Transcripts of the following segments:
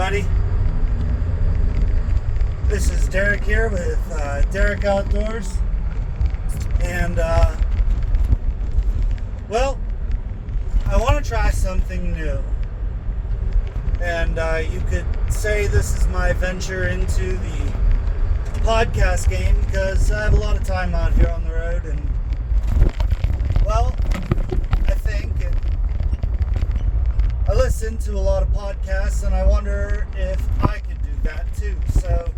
everybody. This is Derek here with Derek Outdoors. And, well, I want to try something new. And you could say this is my venture into the podcast game because I have a lot of time out here on the road. And, well, I listen to a lot of podcasts, and I wonder if I could do that too. So,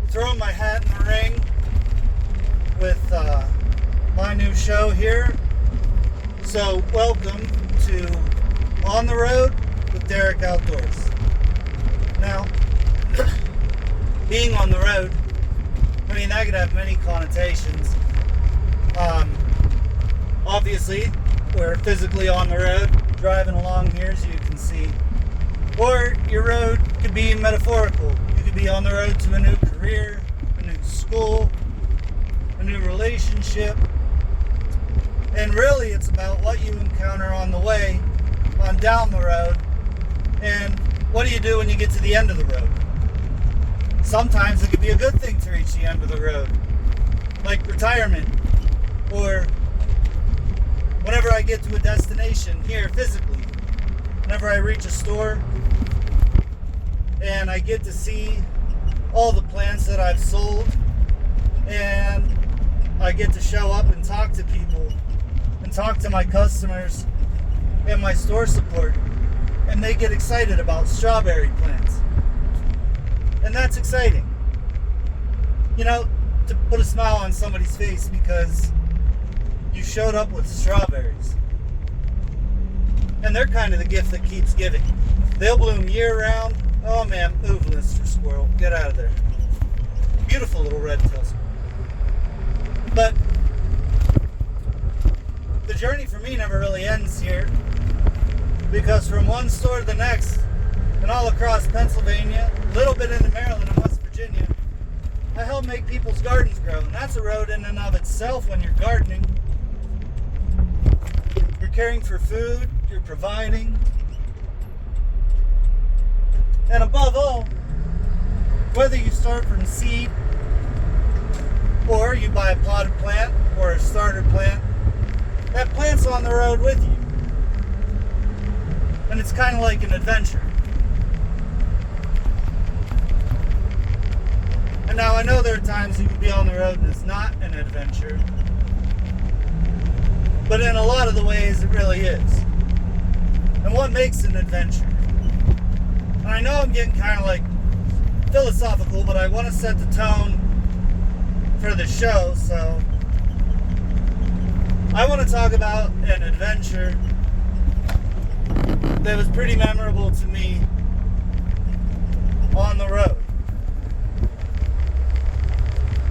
throwing my hat in the ring with my new show here. So, welcome to On the Road with Derek Outdoors. Now, being on the road, I mean, that could have many connotations. Obviously, we're physically on the road, driving along here as you can see. Or your road could be metaphorical. You could be on the road to a new career, a new school, a new relationship. And really it's about what you encounter on the way, on down the road, and what do you do when you get to the end of the road. Sometimes it could be a good thing to reach the end of the road, like retirement, or whenever I get to a destination here physically, whenever I reach a store and I get to see all the plants that I've sold, and I get to show up and talk to people and talk to my customers and my store support, and they get excited about strawberry plants. And that's exciting. You know, to put a smile on somebody's face because you showed up with strawberries. And they're kind of the gift that keeps giving. They'll bloom year round. Oh man, move, Mr. Squirrel. Get out of there. Beautiful little red-tailed squirrel. But the journey for me never really ends here, because from one store to the next and all across Pennsylvania, a little bit into Maryland and West Virginia, I help make people's gardens grow. And that's a road in and of itself when you're gardening. You're caring for food, you're providing, and above all, whether you start from seed or you buy a potted plant or a starter plant, that plant's on the road with you. And it's kind of like an adventure. And now I know there are times you can be on the road and it's not an adventure. But in a lot of the ways, it really is. And what makes an adventure? And I know I'm getting kind of like philosophical, but I want to set the tone for the show, so I want to talk about an adventure that was pretty memorable to me on the road.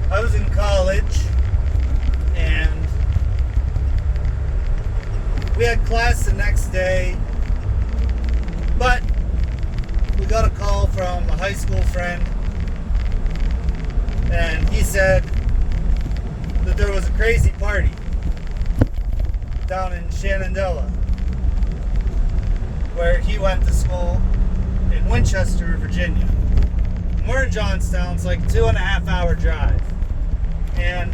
I was in college, and we had class the next day, but we got a call from a high school friend, and he said that there was a crazy party down in Shenandoah, where he went to school in Winchester, Virginia. And we're in Johnstown, it's like a 2.5 hour drive. And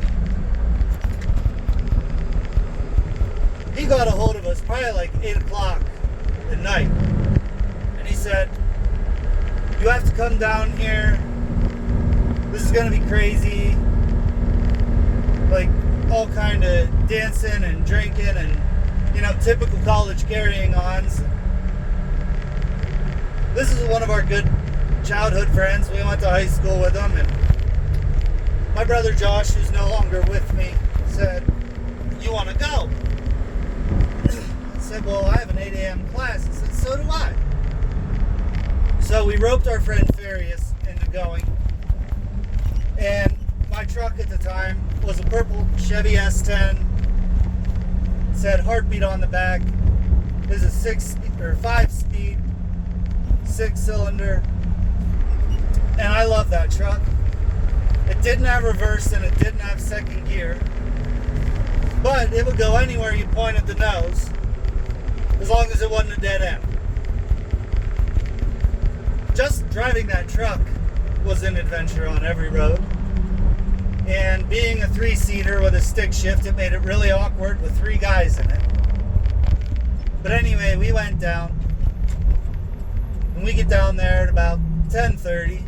he got a hold of us probably like 8 o'clock at night. And he said, "You have to come down here. This is going to be crazy. Like all kind of dancing and drinking and, you know, typical college carrying-ons." This is one of our good childhood friends. We went to high school with him, and my brother Josh, who's no longer with me, said, "You want to go?" I said, "Well, I have an 8 a.m. class." He said, "So do I." So we roped our friend Farius into going, and my truck at the time was a purple Chevy S10. It said Heartbeat on the back. It was a 5-speed, 6-cylinder, and I love that truck. It didn't have reverse and it didn't have second gear, but it would go anywhere you pointed the nose, as long as it wasn't a dead end. just driving that truck was an adventure on every road. And being a 3-seater with a stick shift, it made it really awkward with 3 guys in it. But anyway, we went down. And we get down there at about 10:30.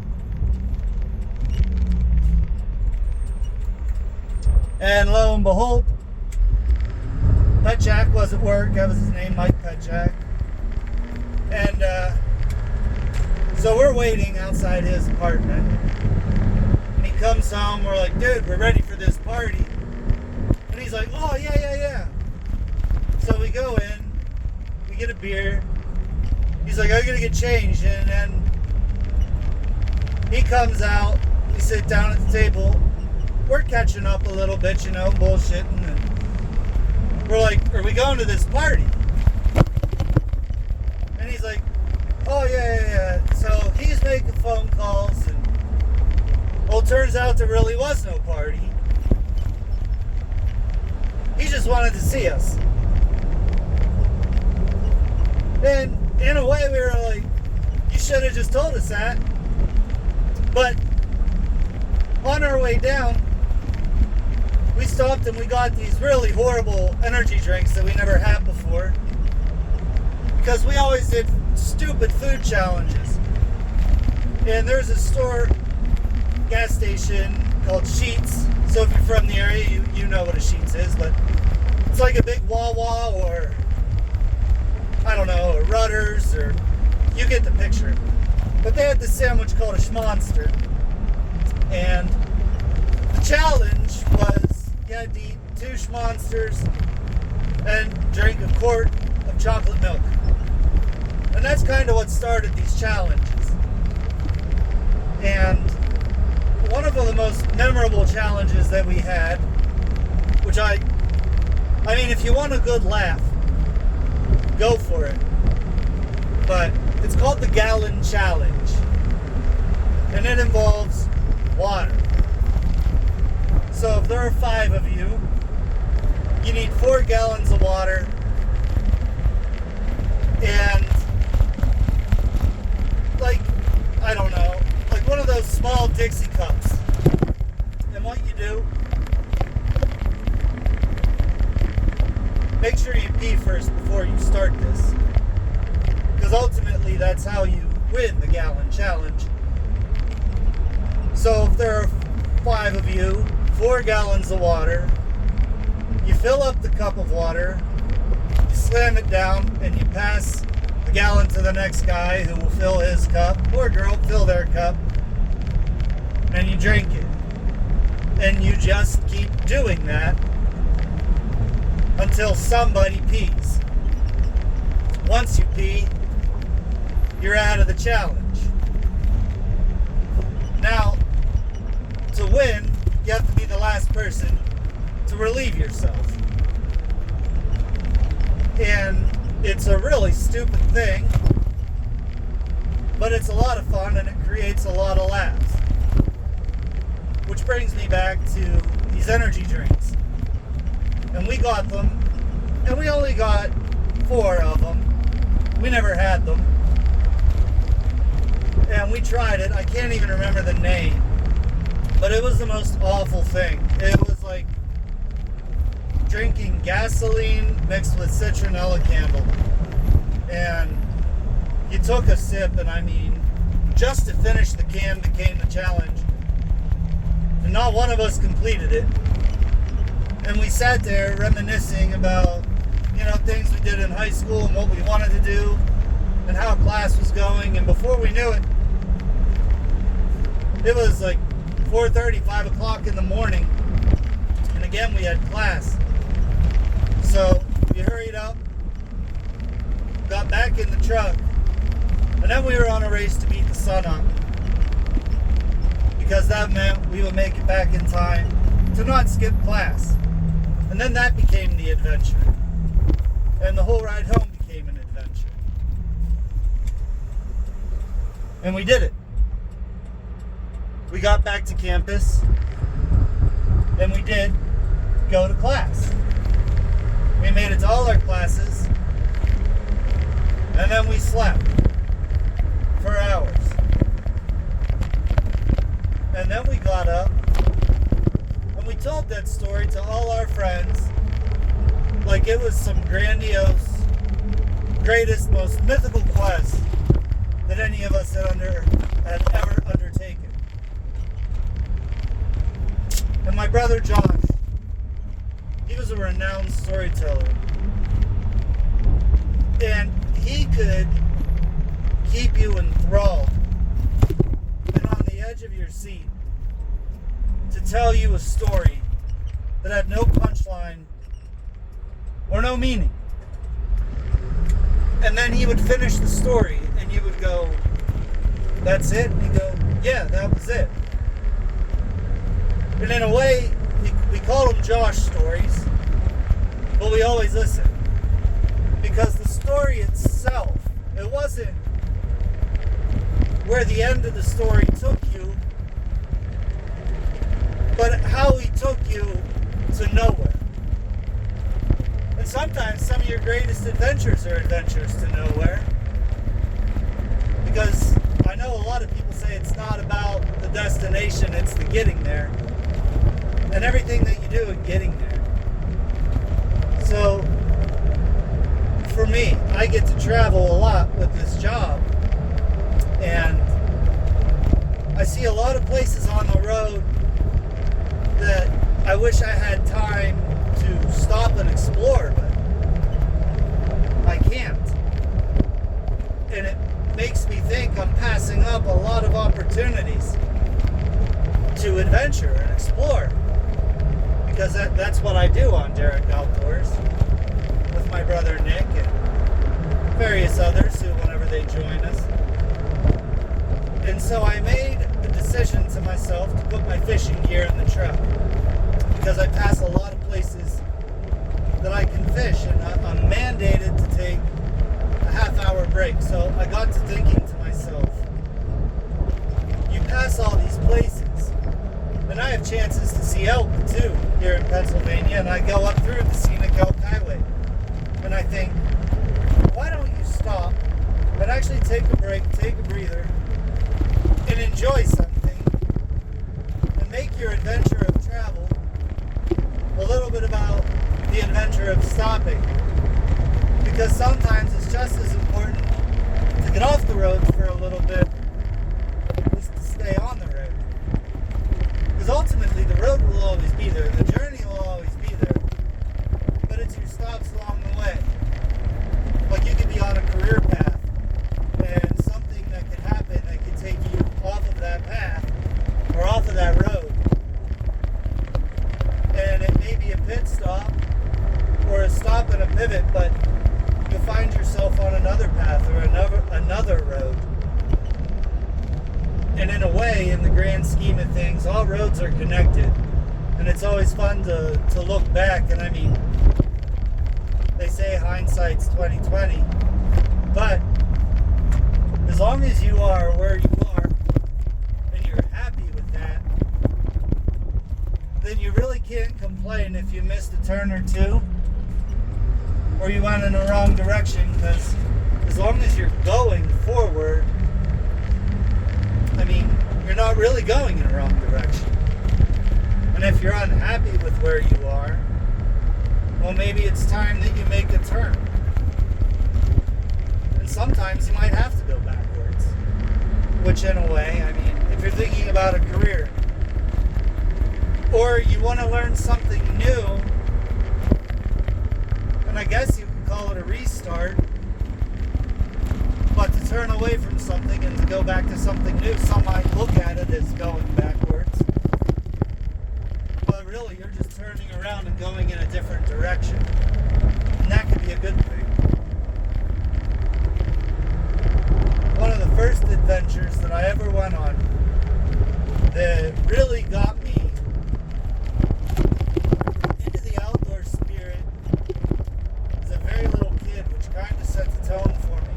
And lo and behold, Petchak was at work. That was his name, Mike Petchak. And so we're waiting outside his apartment. And he comes home. We're like, dude, we're ready for this party. And he's like, oh, yeah. So we go in. We get a beer. He's like, I gotta get changed. And then he comes out. We sit down at the table. We're catching up a little bit, bullshitting. And we're like, are we going to this party? And he's like, oh, yeah. So he's making phone calls. And, well, it turns out there really was no party. He just wanted to see us. And in a way, we were like, you should have just told us that. But on our way down, we stopped and we got these really horrible energy drinks that we never had before. Because we always did stupid food challenges. And there's a store, gas station called Sheetz. So if you're from the area, you know what a Sheetz is. But it's like a big Wawa or, I don't know, a Rutter's, or you get the picture. But they had this sandwich called a Schmonster. And the challenge was you had to eat 2 Schmonsters and drink a quart of chocolate milk. And that's kind of what started these challenges. And one of the most memorable challenges that we had, which I mean, if you want a good laugh, go for it. But it's called the Gallon Challenge. And it involves water. So if there are 5 of you, you need 4 gallons of water and I don't know, like one of those small Dixie cups. And what you do, make sure you pee first before you start this. Because ultimately that's how you win the Gallon Challenge. So if there are 5 of you, 4 gallons of water, you fill up the cup of water, you slam it down, and you pass the gallon to the next guy who will fill his cup, or girl, fill their cup, and you drink it. And you just keep doing that until somebody pees. Once you pee, you're out of the challenge. Now, to win, you have to be the last person to relieve yourself. And it's a really stupid thing, but it's a lot of fun and it creates a lot of laughs. Which brings me back to these energy drinks. And we got them, and we only got 4 of them. We never had them. And we tried it. I can't even remember the name. But it was the most awful thing. It was like drinking gasoline mixed with citronella candle. And you took a sip, and I mean, just to finish the can became the challenge. And not one of us completed it. And we sat there reminiscing about, things we did in high school and what we wanted to do and how class was going. And before we knew it, it was like 4:30, 5 o'clock in the morning. And again, we had class. So we hurried up, got back in the truck, and then we were on a race to beat the sun up. Because that meant we would make it back in time to not skip class. And then that became the adventure. And the whole ride home became an adventure. And we did it. We got back to campus, and we did go to class. We made it to all our classes, and then we slept for hours. grandiose, greatest, most mythical quest that any of us had ever undertaken. And my brother Josh, he was a renowned storyteller. And he could keep you enthralled and on the edge of your seat to tell you a story that had no punchline or no meaning. And then he would finish the story and you would go, "That's it?" And he'd go, "Yeah, that was it." And in a way, we call them Josh stories, but we always listen. Because the story itself, it wasn't where the end of the story took you, but how he took you to nowhere. And sometimes some of your greatest adventures are adventures to nowhere. Because I know a lot of people say it's not about the destination, it's the getting there. And everything that you do in getting there. So, for me, I get to travel a lot with this job. And I see a lot of places on the road that I wish I had time to stop and explore, but I can't. And it makes me think I'm passing up a lot of opportunities to adventure and explore. Because that's what I do on Derek Outdoors with my brother Nick and various others who, whenever they join us. And so I made a decision to myself to put my fishing gear in the truck because I pass a lot of places that I can fish, and I'm mandated to take a half-hour break. So I got to thinking to myself, you pass all these places, and I have chances to see elk too here in Pennsylvania, and I go up through the scenic Elk Highway. And I think, why don't you stop and actually take a break, take a breather, and enjoy something, and make your adventure of travel a little bit about the adventure of stopping. Because sometimes it's just as important to get off the road for a little bit as to stay on the road. Because ultimately the road will always be there, the journey will always be there, but it's your stops along the way. Like you could be on a career path, and something that could happen that could take you off of that path, or off of that road. And it may be a pit stop, or a stop and a pivot, but you'll find yourself on another path, or another road. And in a way, in the grand scheme of things, all roads are connected. And it's always fun to look back. And I mean, they say hindsight's 20/20. But as long as you are where you are, and you're happy with that, then you really can't complain if you missed a turn or two, or you went in the wrong direction. Because as long as you're going forward, I mean, you're not really going in the wrong direction. And if you're unhappy with where you are, well, maybe it's time that you make a turn. And sometimes you might have to go backwards. Which, in a way, I mean, if you're thinking about a career, or you want to learn something new, and I guess you can call it a restart, but to turn away from something and to go back to something new, some might look at it as going backwards. But really, you're just turning around and going in a different direction. And that could be a good thing. One of the first adventures that I ever went on that really got me into the outdoor spirit as a very little kid, which kind of set the tone for me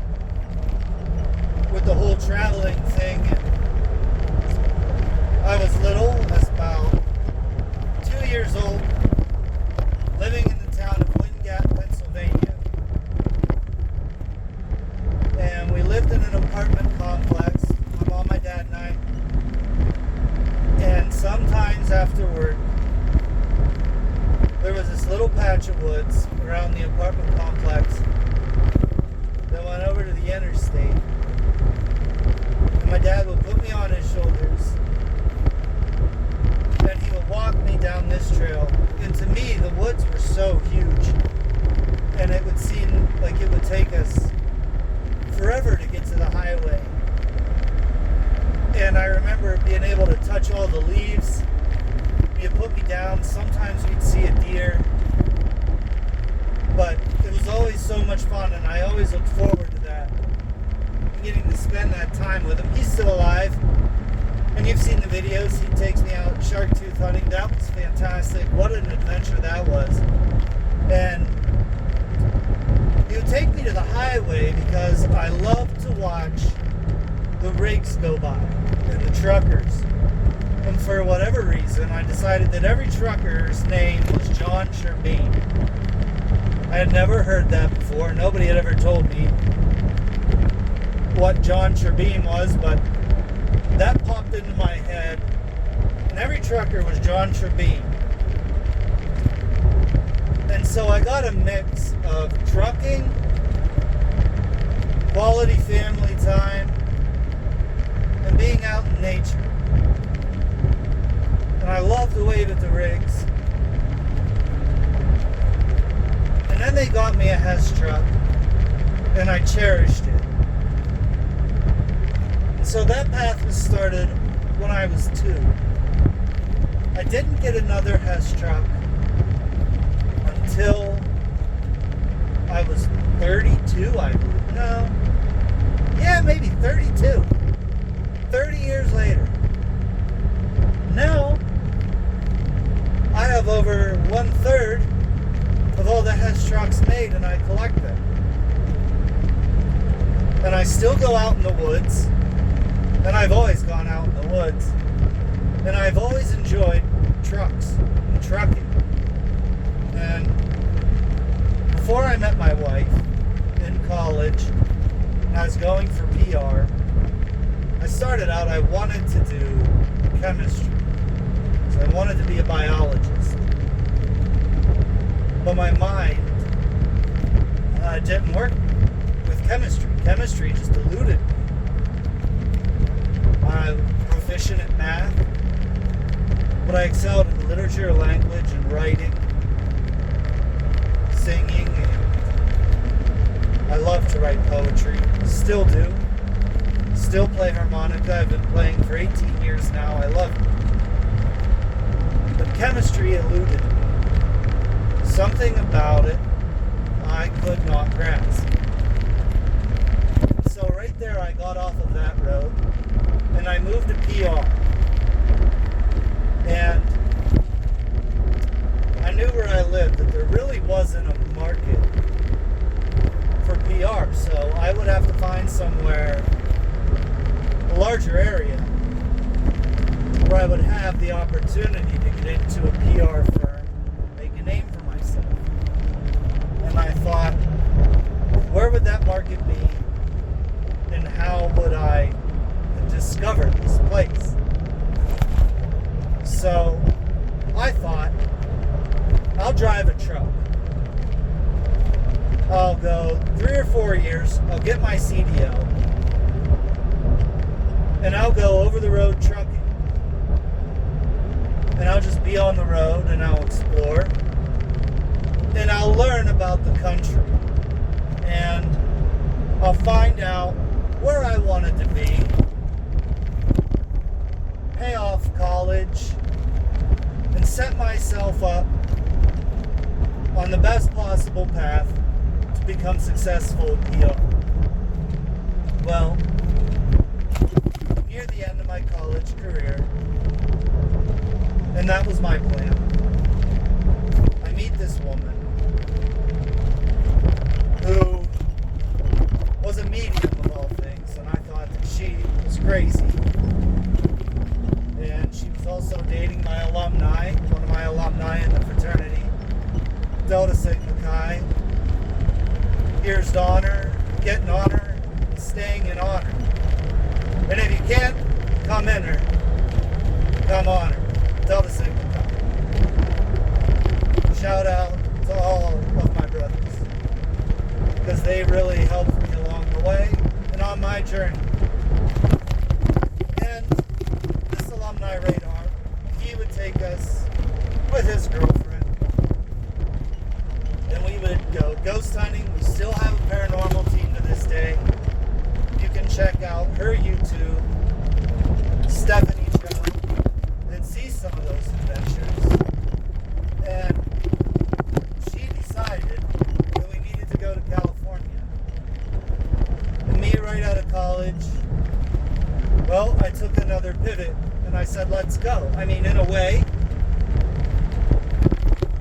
with the whole traveling thing. And I was little, I was about 2 years old, living in the town of Wingate, Pennsylvania. it would take us forever to get to the highway. And I remember being able to touch all the leaves. You put me down. Sometimes we'd see a deer. But it was always so much fun, and I always looked forward to that. Getting to spend that time with him. He's still alive. And you've seen the videos. He takes me out shark tooth hunting. That was fantastic. What an adventure that was. And he would take me to the highway because I love to watch the rigs go by and the truckers. And for whatever reason, I decided that every trucker's name was John Sherbine. I had never heard that before. Nobody had ever told me what John Sherbine was, but that popped into my head. And every trucker was John Sherbine. And so I got a mix of trucking, quality family time, and being out in nature. And I love to wave at the rigs. And then they got me a Hess truck, and I cherished it. And so that path was started when I was 2. I didn't get another Hess truck until I was 32, I believe. No. Yeah, maybe 32. 30 years later. Now, I have over 1/3 of all the Hess trucks made, and I collect them. And I still go out in the woods, and I've always gone out in the woods, and I've always enjoyed trucks and trucking. And before I met my wife in college, and I was going for PR, I started out, I wanted to do chemistry. So I wanted to be a biologist. But my mind didn't work with chemistry. Chemistry just eluded me. I'm proficient at math, but I excelled in literature, language, and writing, singing, and I love to write poetry. Still do. Still play harmonica. I've been playing for 18 years now. I love it. But chemistry eluded me. Something about it I could not grasp. So right there I got off of that road and I moved to PR. And I knew where I lived that there really wasn't a market for PR. So I would have to find somewhere, a larger area, where I would have the opportunity to get into a PR firm, make a name for myself. And I thought, where would that market be? And how would I discover this place? So I thought, I'll drive a truck. I'll go 3 or 4 years, I'll get my CDL, and I'll go over the road trucking. And I'll just be on the road and I'll explore. And I'll learn about the country. And I'll find out where I wanted to be. Pay off college. And set myself up on the best possible path to become successful at PR. Well, near the end of my college career, and that was my plan, I meet this woman who was a medium of all things, and I thought that she was crazy. And she was also dating my alumni, one of my alumni in the fraternity, Delta Sigma Chi. Here's to honor, getting honor, and staying in honor. And if you can't, come in her, come on her. Delta Sigma Chi. Shout out to all of my brothers, because they really helped me along the way and on my journey. And this alumni radar, he would take us with his girlfriend, and we would go ghost hunting. We still have a paranormal team to this day. You can check out her YouTube, Stephanie Cho, and see some of those adventures. And she decided that we needed to go to California. And me, right out of college, well, I took another pivot and I said, let's go. I mean, in a way,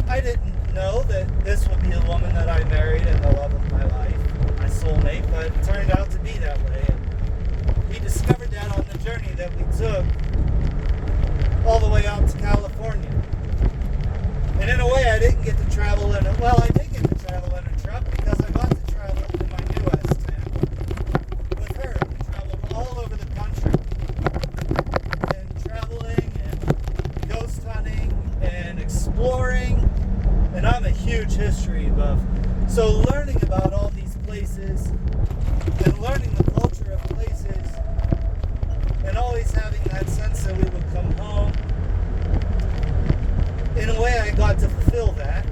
I didn't know that this would be the woman that I married and the love of my life, my soulmate, but it turned out to be that way. And we discovered that on the journey that we took all the way out to California. And in a way, I didn't get to travel in I did get to travel in a truck because I got to travel in my new S10 with her. We traveled all over the country and traveling and ghost hunting and exploring. And I'm a huge history buff. So learning about all these places and learning the culture of places and always having that sense that we would come home, in a way I got to fulfill that.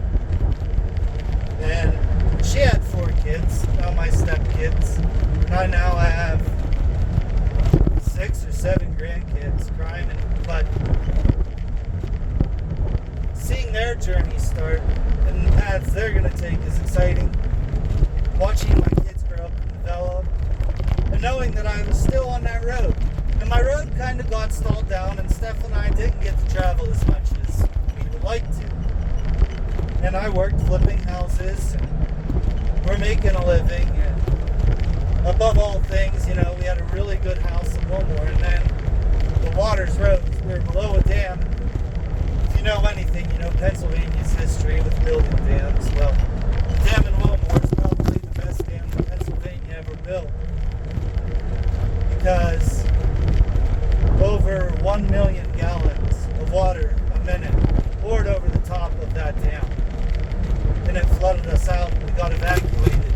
And she had 4 kids, now my stepkids. And I now have 6 or 7 grandkids crying, but seeing their journey start and the paths they're going to take is exciting. Watching my kids grow up and develop, and knowing that I was still on that road. And my road kind of got stalled down, and Steph and I didn't get to travel as much as we would like to. And I worked flipping houses, and we're making a living, and above all things, we had a really good house in Wilmore, and then the waters rose. We were below a dam. If you know anything, you know Pennsylvania's history with building dams. Well, the dam in Wilmore is probably the best dam that Pennsylvania ever built, because over 1 million gallons of water a minute poured over the top of that dam, and it flooded us out. We got evacuated,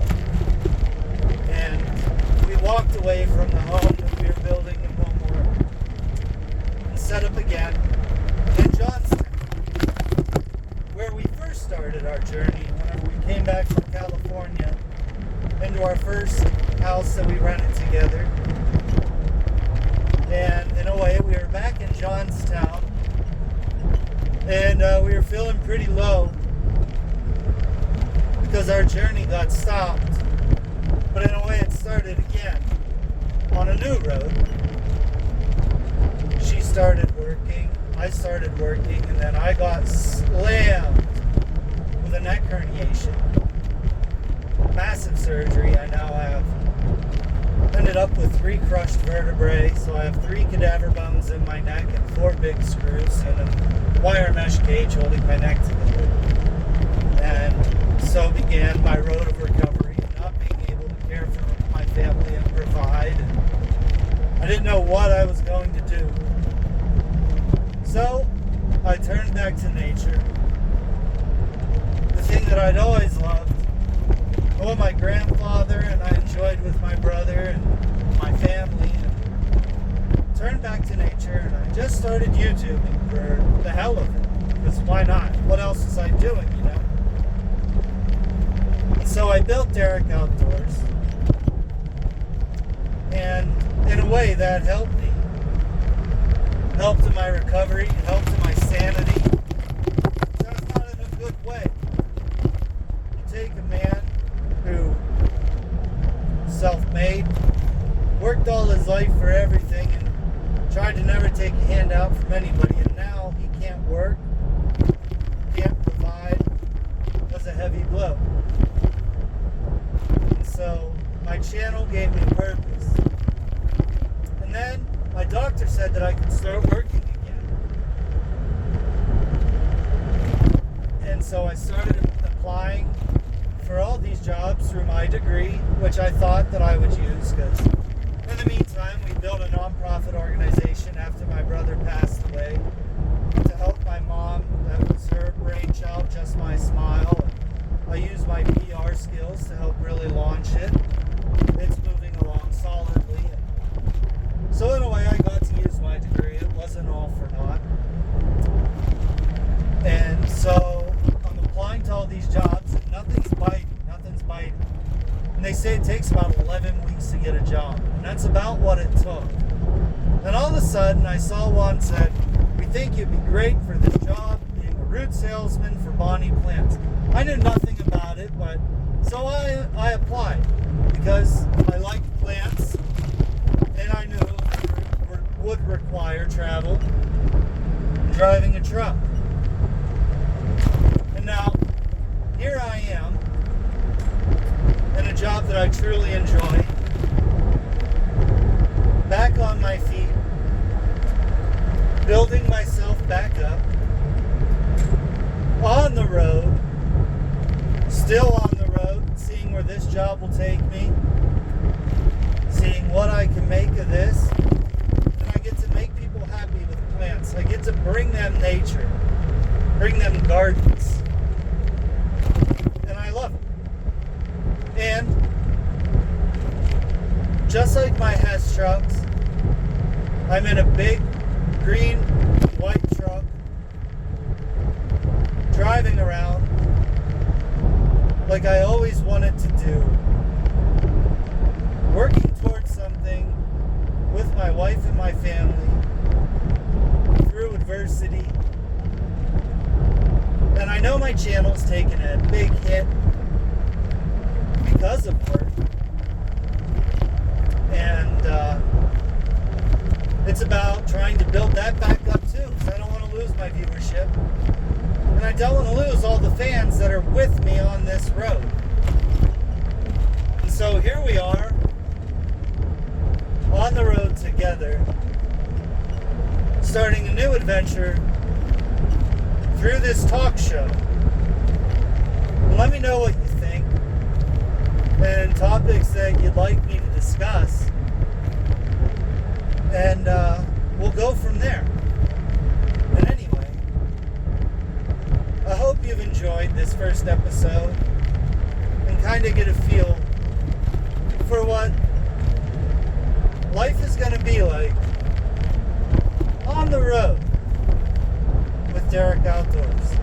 and we walked away from the home that we were building in Wilmore and set up again in Johnstown, where we first started our journey whenever we came back from California into our first house that we rented together. And in a way, we were back in Johnstown, and we were feeling pretty low because our journey got stopped. But in a way, it started again on a new road. She started working, I started working, and then I got slammed with a neck herniation. Massive surgery. I now have ended up with 3 crushed vertebrae, so I have 3 cadaver bones in my neck and 4 big screws and a wire mesh cage holding my neck together. And so began my road of recovery, not being able to care for my family and provide. And I didn't know what I was going to do. So I turned back to nature, the thing that I'd always loved, what my grandfather and I enjoyed with my brother and my family, and turned back to nature. And I just started YouTubing for the hell of it, because why not? What else was I doing, And so I built Derek Outdoors, and in a way that helped me. Helped in my recovery, helped in my sanity. Just not in a good way. You take a man who self-made, worked all his life for everything, and tried to never take a handout from anybody, and now he can't work, can't provide. That's a heavy blow. And so my channel gave me purpose. And then my doctor said that I could start working again. And so I started applying for all these jobs through my degree, which I thought that I would use, because in the meantime, we built a nonprofit organization after my brother passed away to help my mom. That was her brainchild, Just My Smile. And I used my PR skills to help really launch it. It's moving along solidly. So in a way, I got to use my degree. It wasn't all for naught. And so I'm applying to all these jobs, and nothing's biting, nothing's they say it takes about 11 weeks to get a job. And that's about what it took. And all of a sudden, I saw one said, "We think you'd be great for this job, being a root salesman for Bonnie Plants." I knew nothing about it, but so I applied because I liked plants and I knew it would require travel, driving a truck. And now, here I am in a job that I truly enjoy, back on my feet, building myself back up, on the road, still on the road, seeing where this job will take me, seeing what I can make of this, and I get to make people happy with plants. I get to bring them nature, bring them gardens, and I love it. And just like my Hess trucks, I'm in a big green white truck driving around like I always wanted to do, working towards something with my wife and my family through adversity. And I know my channel's taken a big hit because of work. And it's about trying to build that back up too, because I don't want to lose my viewership. And I don't want to lose all the fans that are with me on this road. And so here we are, on the road together, starting a new adventure through this talk show. And let me know what you think and topics that you'd like me to discuss. And we'll go from there. And anyway, I hope you've enjoyed this first episode and kind of get a feel for what life is going to be like on the road with Derek Outdoors.